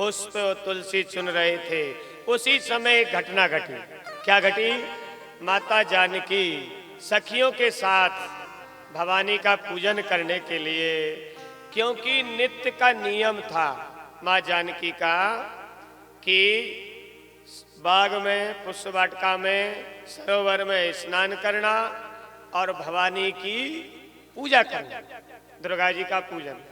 पुष्प तुलसी चुन रहे थे, उसी समय घटना घटी। क्या घटी? माता जानकी सखियों के साथ भवानी का पूजन करने के लिए, क्योंकि नित्य का नियम था माँ जानकी का कि बाग में, पुष्प वाटिका में, सरोवर में स्नान करना और भवानी की पूजा करना, दुर्गा जी का पूजन।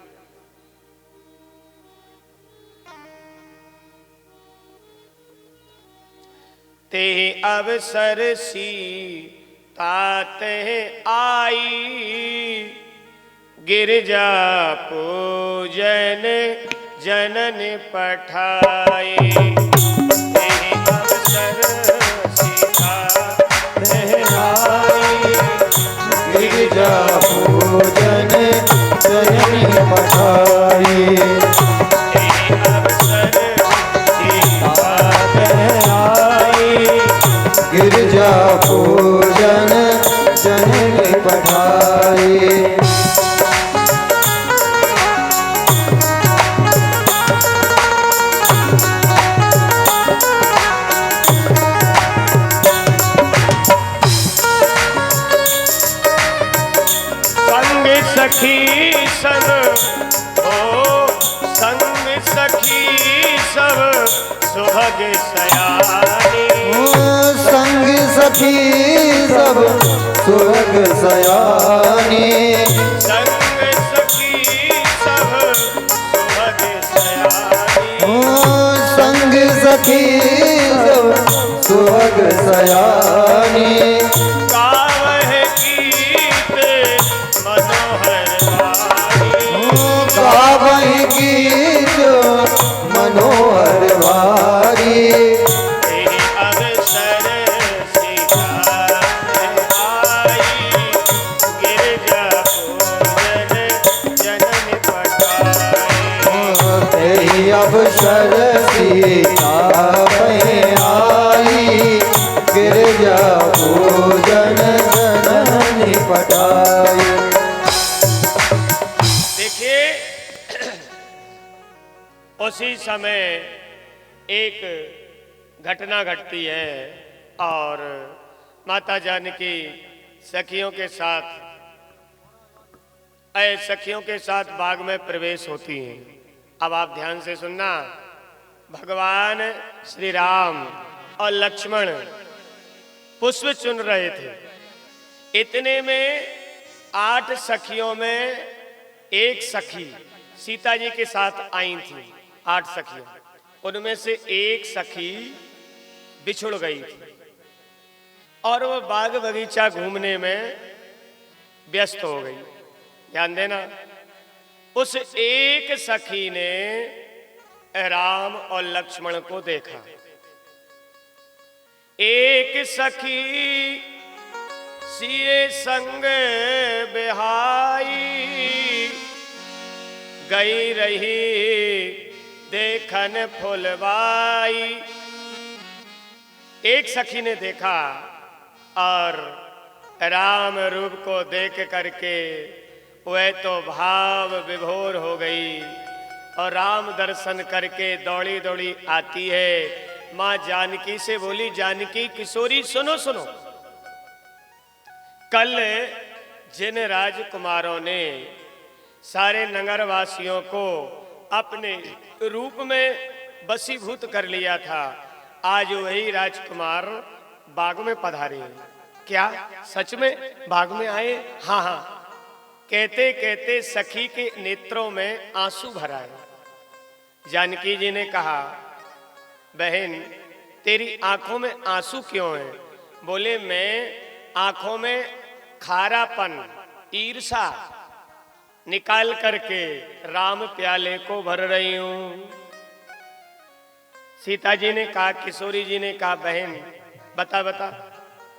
ते अवसर सीता ते आई, गिरजा पूजन जनन पठाई। ते अवसर सीता ते आई, गिरजा पूजन जनन पठाई। गिरजा पूजन जननी पठाई। संग सखी सब हो, संग सखी सब सुभग सयानी। संग सखी सब सुभग सयानी। संग सखी सब सुभग सयानी। संग सखी सब सुभग सयानी। गावह गीत मनोहर वाणी। गावह गीत मनोहर वाणी। अवसर सीता पे आई, गिरजा पूजन जननी पठाई। देखिए, उसी समय एक घटना घटती है और माता जानकी सखियों के साथ सखियों के साथ बाग में प्रवेश होती हैं। अब आप ध्यान से सुनना। भगवान श्री राम और लक्ष्मण पुष्प चुन रहे थे। इतने में 8 सखियों में एक सखी सीता जी के साथ आई थी। 8 सखियों, उनमें से एक सखी बिछुड़ गई थी और वो बाग बगीचा घूमने में व्यस्त हो गई। ध्यान देना, उस एक सखी ने राम और लक्ष्मण को देखा। एक सखी सिए संग बिहाई, गई रही देखन फुलवाई। एक सखी ने देखा और राम रूप को देख करके वह तो भाव विभोर हो गई और राम दर्शन करके दौड़ी दौड़ी आती है। माँ जानकी से बोली, जानकी किशोरी सुनो सुनो, कल जिन राजकुमारों ने सारे नगरवासियों को अपने रूप में वशीभूत कर लिया था, आज वही राजकुमार बाग में पधारे। क्या सच में बाग में आए? हाँ हाँ। कहते कहते सखी के नेत्रों में आंसू भर आए। जानकी जी ने कहा, बहन तेरी आंखों में आंसू क्यों हैं? बोले, मैं आंखों में खारापन, ईर्षा निकाल करके राम प्याले को भर रही हूं। सीता जी ने कहा, किशोरी जी ने कहा, बहन बता बता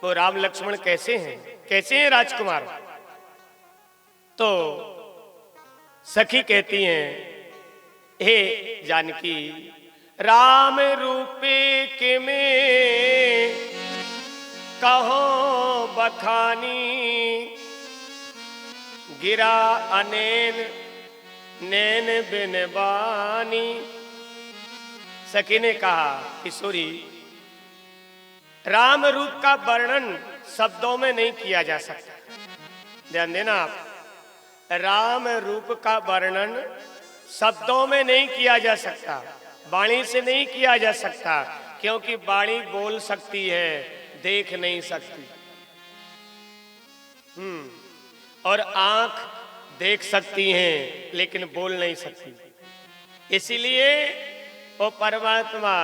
वो राम लक्ष्मण कैसे हैं, कैसे हैं राजकुमार? तो सखी कहती हैं, हे जानकी, राम रूपे के में कहो बखानी, गिरा अनैन नैन बिन बानी। सखी ने कहा किशोरी, राम रूप का वर्णन शब्दों में नहीं किया जा सकता। ध्यान देना आप, राम रूप का वर्णन शब्दों में नहीं किया जा सकता, वाणी से नहीं किया जा सकता, क्योंकि वाणी बोल सकती है, देख नहीं सकती। और आंख देख सकती हैं लेकिन बोल नहीं सकती। इसीलिए वो परमात्मा,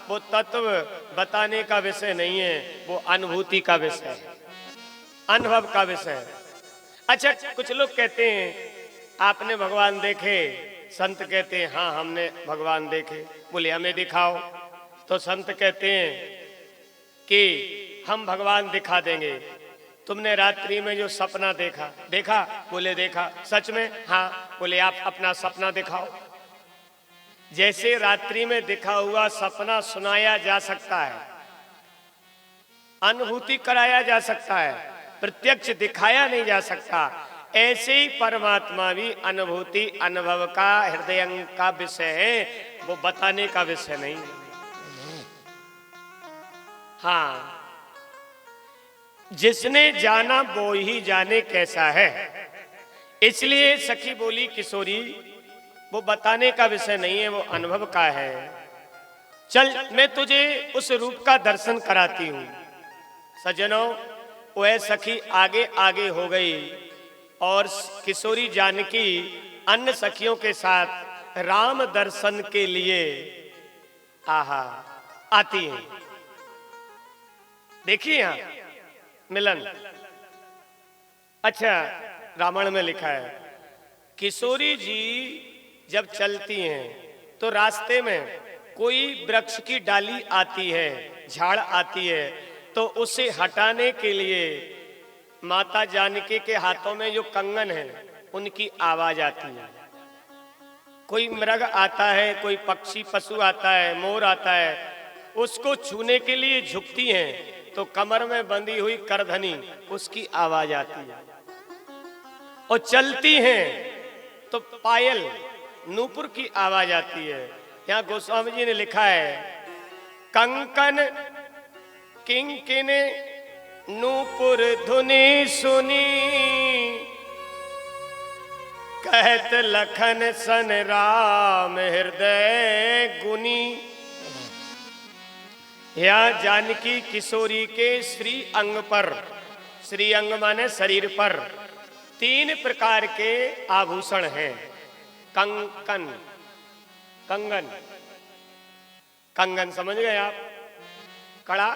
वो तत्व बताने का विषय नहीं है, वो अनुभूति का विषय है, अनुभव का विषय है। अच्छा, कुछ लोग कहते हैं आपने भगवान देखे, संत कहते हैं हाँ हमने भगवान देखे। बोले हमें दिखाओ, तो संत कहते हैं कि हम भगवान दिखा देंगे। तुमने रात्रि में जो सपना देखा, देखा? बोले देखा। सच में? हाँ। बोले आप अपना सपना दिखाओ। जैसे रात्रि में दिखा हुआ सपना सुनाया जा सकता है, अनुभूति कराया जा सकता है, प्रत्यक्ष दिखाया नहीं जा सकता, ऐसे ही परमात्मा भी अनुभूति अनुभव का हृदय का विषय है, वो बताने का विषय नहीं। हाँ, जिसने जाना वो ही जाने कैसा है। इसलिए सखी बोली किशोरी, वो बताने का विषय नहीं है, वो अनुभव का है। चल मैं तुझे उस रूप का दर्शन कराती हूं। सज्जनों, वह सखी आगे आगे हो गई और किशोरी जानकी अन्य सखियों के साथ राम दर्शन के लिए आती हैं। देखिए यहां मिलन। अच्छा, रामायण में लिखा है किशोरी जी जब चलती हैं तो रास्ते में कोई वृक्ष की डाली आती है, झाड़ आती है, तो उसे हटाने के लिए माता जानकी के हाथों में जो कंगन है उनकी आवाज आती है। कोई मृग आता है, कोई पक्षी पशु आता है, मोर आता है, उसको छूने के लिए झुकती हैं तो कमर में बंधी हुई करधनी उसकी आवाज आती है। और चलती हैं तो पायल नूपुर की आवाज आती है। यहाँ गोस्वामी जी ने लिखा है कंकन किंकिन नूपुर धुनी सुनी, कहत लखन सन राम हृदय गुनी। यहाँ जानकी किशोरी के श्री अंग पर, श्री अंग माने शरीर पर, 3 प्रकार के आभूषण हैं। कंकन, कंगन, कंगन समझ गए आप, कड़ा,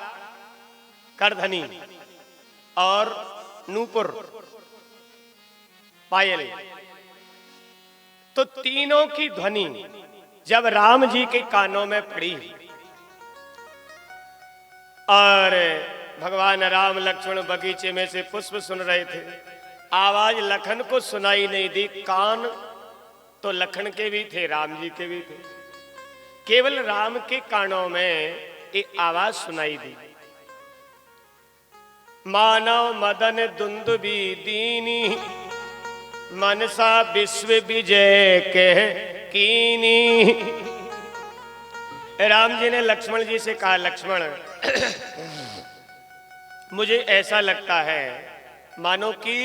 करधनी और नूपुर, पायल। तो तीनों की ध्वनि जब राम जी के कानों में पड़ी और भगवान राम लक्ष्मण बगीचे में से पुष्प सुन रहे थे, आवाज लखन को सुनाई नहीं दी। कान तो लखन के भी थे, राम जी के भी थे, केवल राम के कानों में एक आवाज सुनाई दी। मानव मदन दुंदुबी दीनी, मनसा विश्व विजय कह कीनी। राम जी ने लक्ष्मण जी से कहा, लक्ष्मण मुझे ऐसा लगता है मानो कि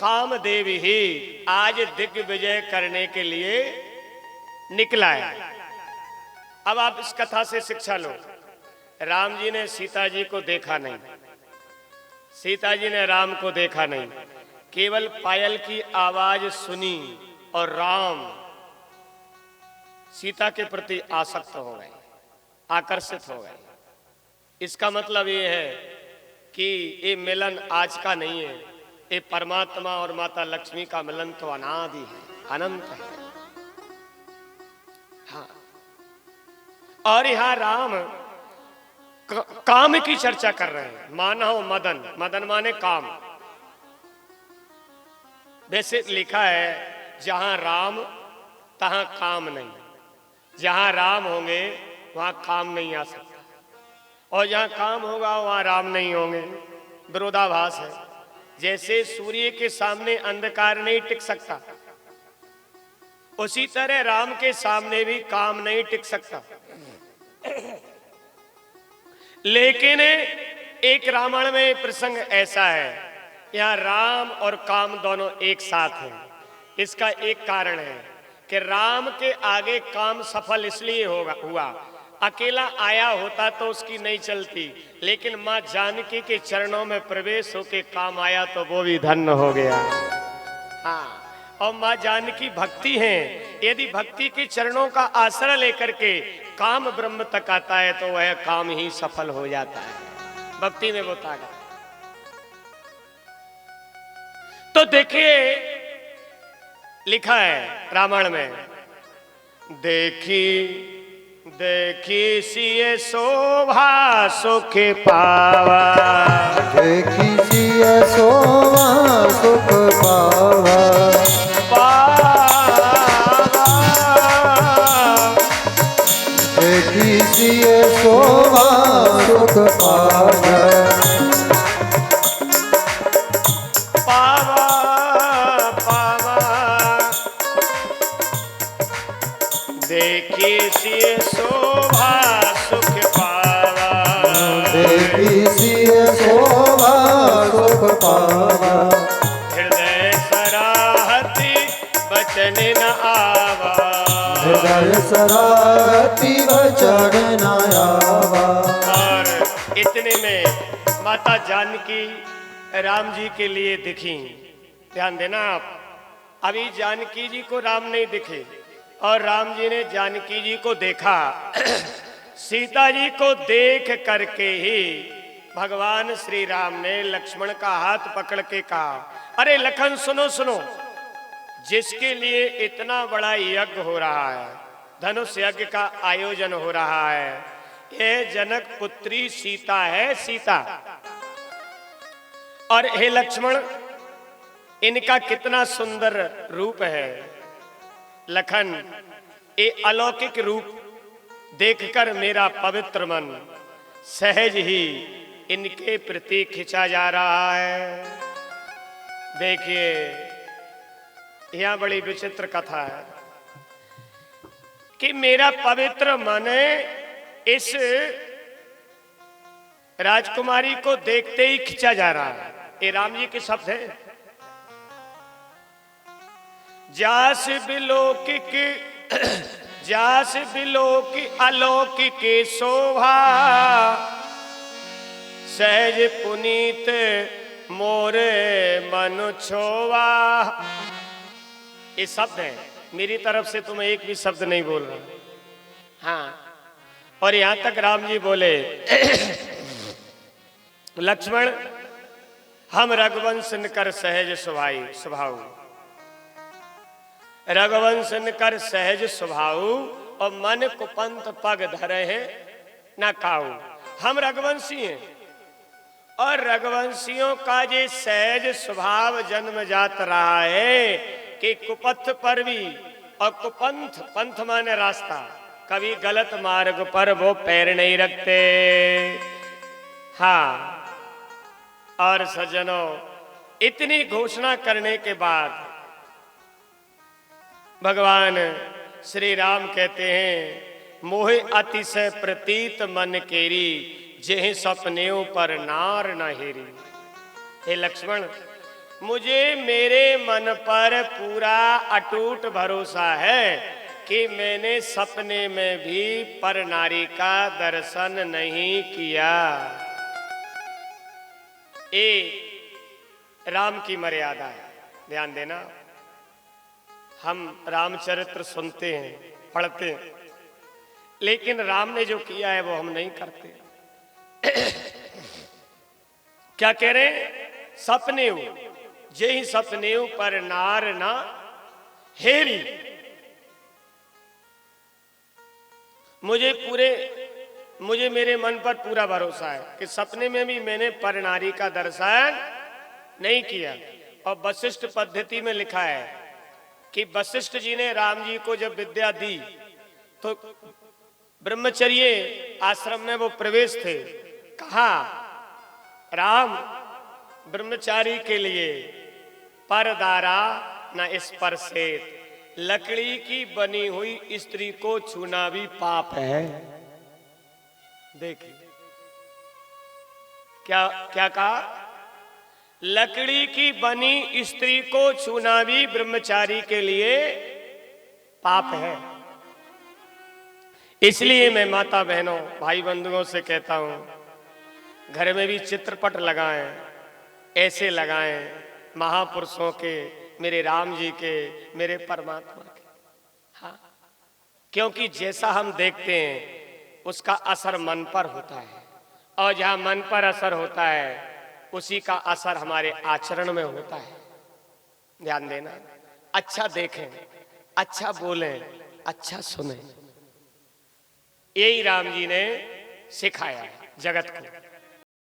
कामदेव ही आज दिग्विजय करने के लिए निकला है। अब आप इस कथा से शिक्षा लो। राम जी ने सीता जी को देखा नहीं, सीता जी ने राम को देखा नहीं, केवल पायल की आवाज सुनी और राम सीता के प्रति आसक्त हो गए, आकर्षित हो गए। इसका मतलब ये है कि ये मिलन आज का नहीं है, ये परमात्मा और माता लक्ष्मी का मिलन तो अनादि है, अनंत है। हाँ, और यहां राम काम की चर्चा कर रहे हैं। मानव मदन, मदन माने काम। वैसे लिखा है जहां राम तहां काम नहीं, जहां राम होंगे वहां काम नहीं आ सकता, और जहां काम होगा वहां राम नहीं होंगे। विरोधाभास है। जैसे सूर्य के सामने अंधकार नहीं टिक सकता, उसी तरह राम के सामने भी काम नहीं टिक सकता। लेकिन एक रामायण में प्रसंग ऐसा है, यहाँ राम और काम दोनों एक साथ हैं। इसका एक कारण है कि राम के आगे काम सफल इसलिए हुआ, अकेला आया होता तो उसकी नहीं चलती, लेकिन मां जानकी के चरणों में प्रवेश होके काम आया तो वो भी धन्य हो गया। हाँ, और मां जानकी भक्ति हैं, यदि भक्ति के चरणों का आश्रय लेकर के काम ब्रह्म तक आता है तो वह काम ही सफल हो जाता है। भक्ति में वो ताकत। तो देखिए लिखा है रामायण में, देखी देखी सिए शोभा सुख पावा, देखी सिए शोभा सुख पावा, देखी सिए शोभा सुख पावा, देखी सिए शोभा सुख पावा, देखी सिए शोभा सुख पावा, हृदय सराहती बचन न आवा, हृदय सराहती बचन न आवा। और इतने में माता जानकी राम जी के लिए दिखी। ध्यान देना आप, अभी जानकी जी को राम नहीं दिखे और राम जी ने जानकी जी को देखा। सीता जी को देख करके ही भगवान श्री राम ने लक्ष्मण का हाथ पकड़ के कहा, अरे लखन सुनो सुनो, जिसके लिए इतना बड़ा यज्ञ हो रहा है, धनुष यज्ञ का आयोजन हो रहा है, यह जनक पुत्री सीता है, सीता। और हे लक्ष्मण, इनका कितना सुंदर रूप है। लखन, ये अलौकिक रूप देखकर मेरा पवित्र मन सहज ही इनके प्रति खिंचा जा रहा है। देखिए, यहां बड़ी विचित्र कथा है कि मेरा पवित्र मन इस राजकुमारी को देखते ही खिंचा जा रहा है। ये राम जी के शब्द हैं। जास बिलोकिक जास बिलोक अलौकिक शोभा, सहज पुनीत मोरे मन छोवा। ये शब्द है, मेरी तरफ से तुम्हें एक भी शब्द नहीं बोल रहा। हाँ, और यहां तक राम जी बोले, लक्ष्मण, हम रघुवंश कर सहज स्वभाव, रघुवंश कर सहज स्वभाव, और मन कुपंथ पग धरे है न काऊ। हम रघुवंशी हैं और रघुवंशियों का ये सहज स्वभाव जन्म जात रहा है कि कुपथ पर भी, और कुपंथ, पंथ माने रास्ता, कभी गलत मार्ग पर वो पैर नहीं रखते। हाँ, और सज्जनों, इतनी घोषणा करने के बाद भगवान श्री राम कहते हैं, मोहे अतिशय प्रतीत मन केरी, जेहि सपनेओं पर नार न हेरी। हे लक्ष्मण, मुझे मेरे मन पर पूरा अटूट भरोसा है कि मैंने सपने में भी पर नारी का दर्शन नहीं किया। ये राम की मर्यादा है, ध्यान देना। हम रामचरित्र सुनते हैं, पढ़ते हैं, लेकिन राम ने जो किया है वो हम नहीं करते। क्या कह रहे हैं? सपने हो, जेहि सपने पर नार ना हेरी। मुझे मेरे मन पर पूरा भरोसा है कि सपने में भी मैंने पर नारी का दर्शन नहीं किया। और वशिष्ठ पद्धति में लिखा है कि वशिष्ठ जी ने राम जी को जब विद्या दी तो ब्रह्मचर्य आश्रम में वो प्रवेश थे। कहा, राम, ब्रह्मचारी के लिए परदारा न स्पर्शेत, लकड़ी की बनी हुई स्त्री को छूना भी पाप है। देखिए क्या क्या कहा, लकड़ी की बनी स्त्री को छूना भी ब्रह्मचारी के लिए पाप है। इसलिए मैं माता बहनों भाई बंधुओं से कहता हूं, घर में भी चित्रपट लगाएं, ऐसे लगाएं महापुरुषों के, मेरे राम जी के, मेरे परमात्मा के। हाँ, क्योंकि जैसा हम देखते हैं उसका असर मन पर होता है, और जहां मन पर असर होता है उसी का असर हमारे आचरण में होता है। ध्यान देना, अच्छा देखें, अच्छा बोलें, अच्छा सुनें। यही राम जी ने सिखाया है जगत को।